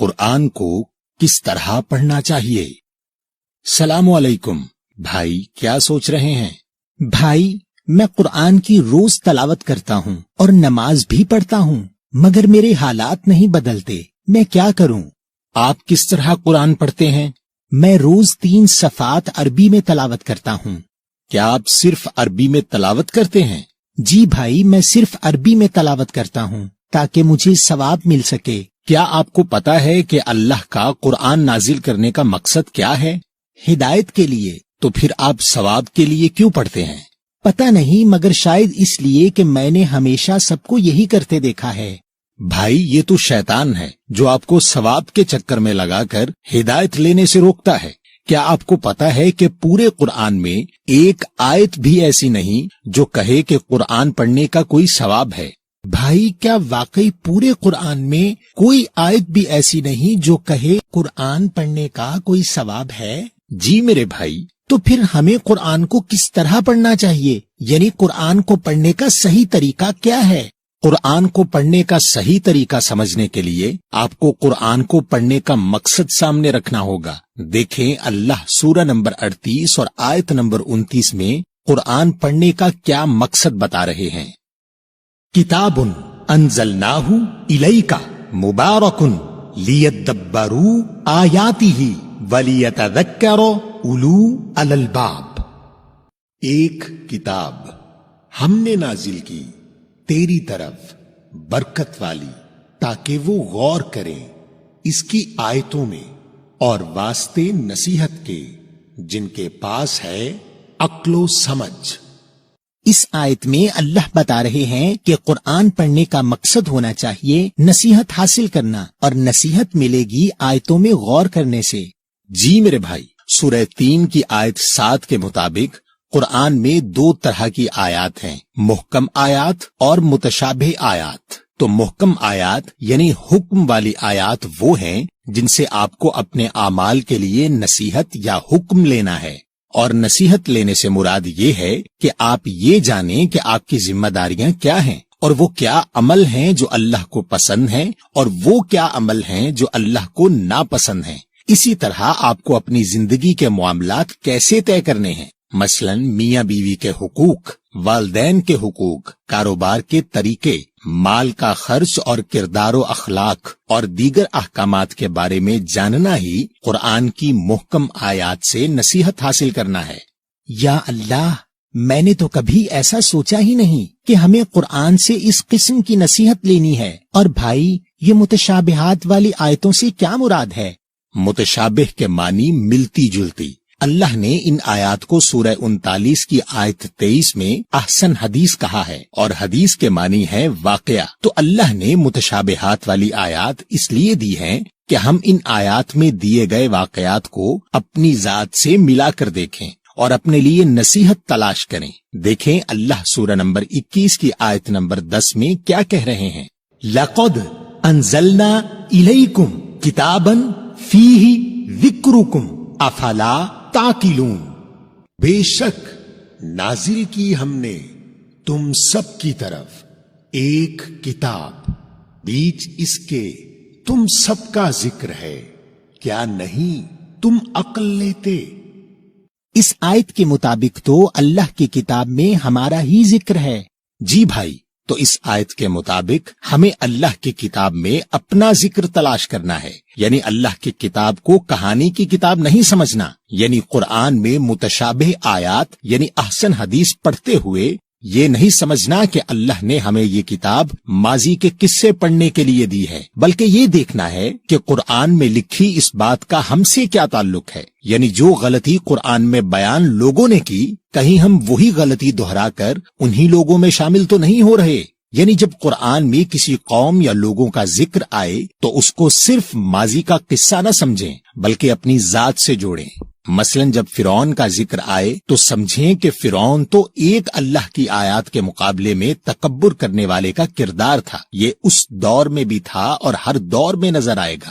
قرآن کو کس طرح پڑھنا چاہیے؟ السلام علیکم بھائی، کیا سوچ رہے ہیں؟ بھائی، میں قرآن کی روز تلاوت کرتا ہوں اور نماز بھی پڑھتا ہوں، مگر میرے حالات نہیں بدلتے، میں کیا کروں؟ آپ کس طرح قرآن پڑھتے ہیں؟ میں روز 3 صفحات عربی میں تلاوت کرتا ہوں۔ کیا آپ صرف عربی میں تلاوت کرتے ہیں؟ جی بھائی، میں صرف عربی میں تلاوت کرتا ہوں تاکہ مجھے ثواب مل سکے۔ کیا آپ کو پتا ہے کہ اللہ کا قرآن نازل کرنے کا مقصد کیا ہے؟ ہدایت کے لیے۔ تو پھر آپ ثواب کے لیے کیوں پڑھتے ہیں؟ پتہ نہیں، مگر شاید اس لیے کہ میں نے ہمیشہ سب کو یہی کرتے دیکھا ہے۔ بھائی، یہ تو شیطان ہے جو آپ کو ثواب کے چکر میں لگا کر ہدایت لینے سے روکتا ہے۔ کیا آپ کو پتا ہے کہ پورے قرآن میں ایک آیت بھی ایسی نہیں جو کہے کہ قرآن پڑھنے کا کوئی ثواب ہے؟ بھائی، کیا واقعی پورے قرآن میں کوئی آیت بھی ایسی نہیں جو کہے قرآن پڑھنے کا کوئی ثواب ہے؟ جی میرے بھائی۔ تو پھر ہمیں قرآن کو کس طرح پڑھنا چاہیے؟ یعنی قرآن کو پڑھنے کا صحیح طریقہ کیا ہے؟ قرآن کو پڑھنے کا صحیح طریقہ سمجھنے کے لیے آپ کو قرآن کو پڑھنے کا مقصد سامنے رکھنا ہوگا۔ دیکھیں اللہ سورہ نمبر 38 اور آیت نمبر 29 میں قرآن پڑھنے کا کیا مقصد بتا رہے ہیں۔ کتاب انزلناہ الیک مبارک لیدبروا آیاتہ ولیتذکر اولو الالباب۔ ایک کتاب ہم نے نازل کی تیری طرف برکت والی، تاکہ وہ غور کریں اس کی آیتوں میں اور واسطے نصیحت کے جن کے پاس ہے عقل و سمجھ۔ اس آیت میں اللہ بتا رہے ہیں کہ قرآن پڑھنے کا مقصد ہونا چاہیے نصیحت حاصل کرنا، اور نصیحت ملے گی آیتوں میں غور کرنے سے۔ جی میرے بھائی، سورہ 3 کی آیت 7 کے مطابق قرآن میں 2 طرح کی آیات ہیں، محکم آیات اور متشابہ آیات۔ تو محکم آیات یعنی حکم والی آیات وہ ہیں جن سے آپ کو اپنے اعمال کے لیے نصیحت یا حکم لینا ہے، اور نصیحت لینے سے مراد یہ ہے کہ آپ یہ جانیں کہ آپ کی ذمہ داریاں کیا ہیں، اور وہ کیا عمل ہیں جو اللہ کو پسند ہیں، اور وہ کیا عمل ہیں جو اللہ کو ناپسند ہیں۔ اسی طرح آپ کو اپنی زندگی کے معاملات کیسے طے کرنے ہیں، مثلا میاں بیوی کے حقوق، والدین کے حقوق، کاروبار کے طریقے، مال کا خرچ اور کردار و اخلاق اور دیگر احکامات کے بارے میں جاننا ہی قرآن کی محکم آیات سے نصیحت حاصل کرنا ہے۔ یا اللہ، میں نے تو کبھی ایسا سوچا ہی نہیں کہ ہمیں قرآن سے اس قسم کی نصیحت لینی ہے۔ اور بھائی، یہ متشابہات والی آیتوں سے کیا مراد ہے؟ متشابہ کے معنی ملتی جلتی۔ اللہ نے ان آیات کو سورہ 39 کی آیت 23 میں احسن حدیث کہا ہے، اور حدیث کے معنی ہے واقعہ۔ تو اللہ نے متشابہات والی آیات اس لیے دی ہیں کہ ہم ان آیات میں دیے گئے واقعات کو اپنی ذات سے ملا کر دیکھیں اور اپنے لیے نصیحت تلاش کریں۔ دیکھیں اللہ سورہ نمبر 21 کی آیت نمبر 10 میں کیا کہہ رہے ہیں۔ لَقَدْ أَنزَلْنَا إِلَيْكُمْ كِتَابًا فِيهِ ذِكْرُكُمْ أَفَلَا تَعْقِلُونَ۔ بے شک نازل کی ہم نے تم سب کی طرف ایک کتاب، بیچ اس کے تم سب کا ذکر ہے، کیا نہیں تم عقل لیتے؟ اس آیت کے مطابق تو اللہ کی کتاب میں ہمارا ہی ذکر ہے۔ جی بھائی، تو اس آیت کے مطابق ہمیں اللہ کی کتاب میں اپنا ذکر تلاش کرنا ہے، یعنی اللہ کی کتاب کو کہانی کی کتاب نہیں سمجھنا، یعنی قرآن میں متشابہ آیات یعنی احسن حدیث پڑھتے ہوئے یہ نہیں سمجھنا کہ اللہ نے ہمیں یہ کتاب ماضی کے قصے پڑھنے کے لیے دی ہے، بلکہ یہ دیکھنا ہے کہ قرآن میں لکھی اس بات کا ہم سے کیا تعلق ہے، یعنی جو غلطی قرآن میں بیان لوگوں نے کی، کہیں ہم وہی غلطی دہرا کر انہی لوگوں میں شامل تو نہیں ہو رہے۔ یعنی جب قرآن میں کسی قوم یا لوگوں کا ذکر آئے تو اس کو صرف ماضی کا قصہ نہ سمجھیں بلکہ اپنی ذات سے جوڑیں۔ مثلا جب فرعون کا ذکر آئے تو سمجھیں کہ فرعون تو ایک اللہ کی آیات کے مقابلے میں تکبر کرنے والے کا کردار تھا، یہ اس دور میں بھی تھا اور ہر دور میں نظر آئے گا۔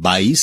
22,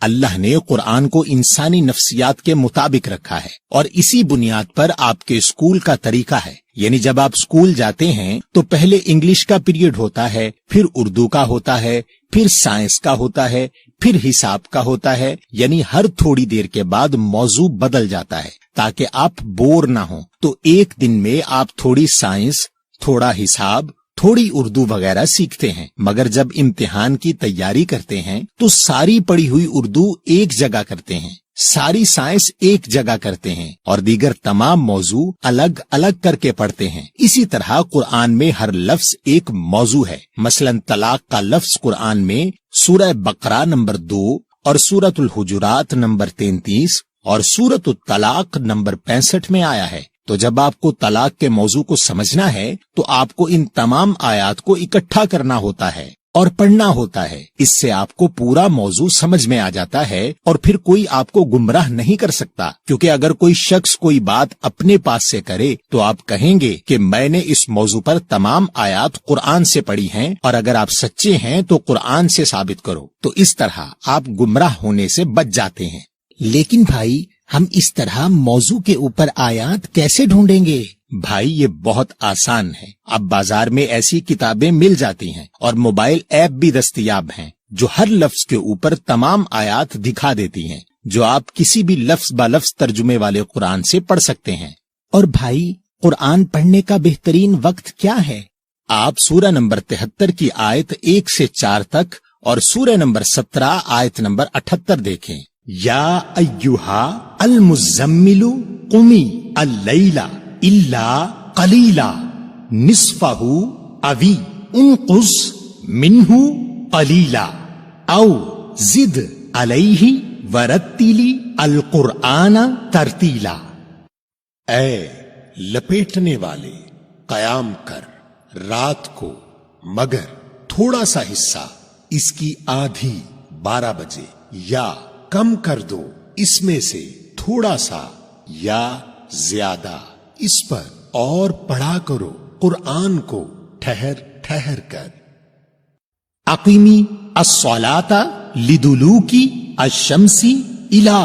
اللہ نے قرآن کو انسانی نفسیات کے مطابق رکھا ہے اور اسی بنیاد پر آپ کے اسکول کا طریقہ ہے. یعنی جب آپ اسکول جاتے ہیں تو پہلے انگلش کا پیریڈ ہوتا ہے، پھر اردو کا ہوتا ہے، پھر سائنس کا ہوتا ہے، پھر حساب کا ہوتا ہے. یعنی ہر تھوڑی دیر کے بعد موضوع بدل جاتا ہے تاکہ آپ بور نہ ہوں. تو ایک دن میں آپ تھوڑی سائنس، تھوڑا حساب، تھوڑی اردو وغیرہ سیکھتے ہیں، مگر جب امتحان کی تیاری کرتے ہیں تو ساری پڑھی ہوئی اردو ایک جگہ کرتے ہیں، ساری سائنس ایک جگہ کرتے ہیں اور دیگر تمام موضوع الگ الگ کر کے پڑھتے ہیں. اسی طرح قرآن میں ہر لفظ ایک موضوع ہے. مثلا طلاق کا لفظ قرآن میں سورہ بقرہ نمبر 2 اور سورۃ الحجرات نمبر 33 اور سورۃ الطلاق نمبر 65 میں آیا ہے. تو جب آپ کو طلاق کے موضوع کو سمجھنا ہے تو آپ کو ان تمام آیات کو اکٹھا کرنا ہوتا ہے اور پڑھنا ہوتا ہے. اس سے آپ کو پورا موضوع سمجھ میں آ جاتا ہے اور پھر کوئی آپ کو گمراہ نہیں کر سکتا. کیونکہ اگر کوئی شخص کوئی بات اپنے پاس سے کرے تو آپ کہیں گے کہ میں نے اس موضوع پر تمام آیات قرآن سے پڑھی ہیں، اور اگر آپ سچے ہیں تو قرآن سے ثابت کرو. تو اس طرح آپ گمراہ ہونے سے بچ جاتے ہیں. لیکن بھائی ہم اس طرح موضوع کے اوپر آیات کیسے ڈھونڈیں گے؟ بھائی یہ بہت آسان ہے. اب بازار میں ایسی کتابیں مل جاتی ہیں اور موبائل ایپ بھی دستیاب ہیں جو ہر لفظ کے اوپر تمام آیات دکھا دیتی ہیں، جو آپ کسی بھی لفظ با لفظ ترجمے والے قرآن سے پڑھ سکتے ہیں. اور بھائی قرآن پڑھنے کا بہترین وقت کیا ہے؟ آپ سورہ نمبر 73 کی آیت 1 سے 4 تک اور سورہ نمبر 17 آیت نمبر 78 دیکھیں. یا ایہا المزمل قمی اللیل الا قلیلا نصفہ اوی انقص منہ قلیلا او زد علیہ ورتلی القرآن ترتیلا. اے لپیٹنے والے، قیام کر رات کو مگر تھوڑا سا حصہ، اس کی آدھی 12 بجے، یا کم کر دو اس میں سے تھوڑا سا یا زیادہ، اس پر اور پڑھا کرو قرآن کو ٹھہر ٹھہر کر. اقیمی الصلاۃ لدلوک الشمس الی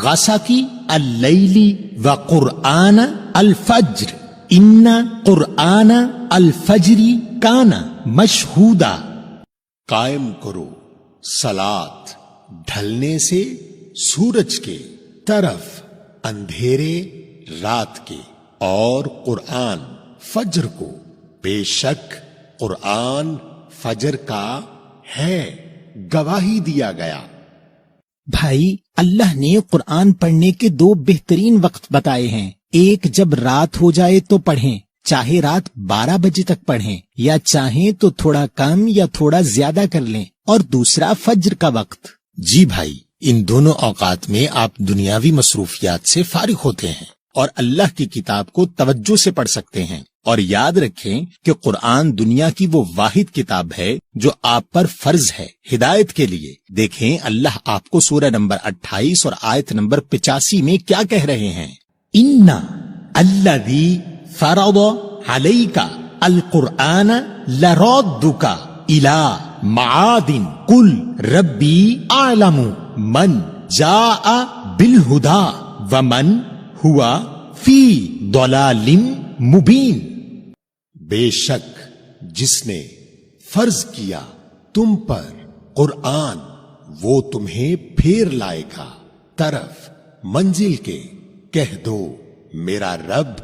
غسق اللیل وقرآن الفجر ان قرآن الفجر کان مشہودا. قائم کرو صلاۃ ڈھلنے سے سورج کے طرف اندھیرے رات کے، اور قرآن فجر کو، بے شک قرآن فجر کا ہے گواہی دیا گیا. بھائی اللہ نے قرآن پڑھنے کے 2 بہترین وقت بتائے ہیں. ایک جب رات ہو جائے تو پڑھیں، چاہے رات 12 بجے تک پڑھیں یا چاہیں تو تھوڑا کم یا تھوڑا زیادہ کر لیں، اور دوسرا فجر کا وقت. جی بھائی، ان دونوں اوقات میں آپ دنیاوی مصروفیات سے فارغ ہوتے ہیں اور اللہ کی کتاب کو توجہ سے پڑھ سکتے ہیں. اور یاد رکھیں کہ قرآن دنیا کی وہ واحد کتاب ہے جو آپ پر فرض ہے ہدایت کے لیے. دیکھیں اللہ آپ کو سورہ نمبر 28 اور آیت نمبر 85 میں کیا کہہ رہے ہیں. ان الذی فرض علیک القرآن لرادک الی معاد قل ربی اعلم من جاء بالہدی ومن ہوا فی ضلال مبین. بے شک جس نے فرض کیا تم پر قرآن، وہ تمہیں پھیر لائے گا طرف منزل کے. کہہ دو میرا رب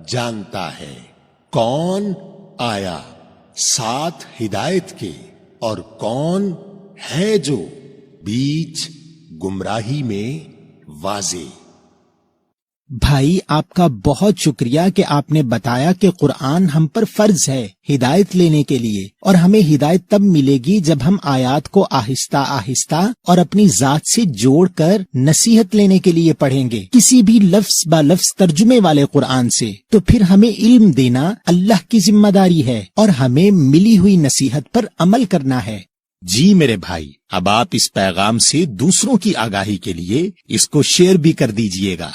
جانتا ہے کون آیا ساتھ ہدایت کے اور کون ہے جو بیچ گمراہی میں واضح. بھائی آپ کا بہت شکریہ کہ آپ نے بتایا کہ قرآن ہم پر فرض ہے ہدایت لینے کے لیے، اور ہمیں ہدایت تب ملے گی جب ہم آیات کو آہستہ آہستہ اور اپنی ذات سے جوڑ کر نصیحت لینے کے لیے پڑھیں گے کسی بھی لفظ با لفظ ترجمے والے قرآن سے. تو پھر ہمیں علم دینا اللہ کی ذمہ داری ہے اور ہمیں ملی ہوئی نصیحت پر عمل کرنا ہے. جی میرے بھائی، اب آپ اس پیغام سے دوسروں کی آگاہی کے لیے اس کو شیئر بھی کر دیجئے گا.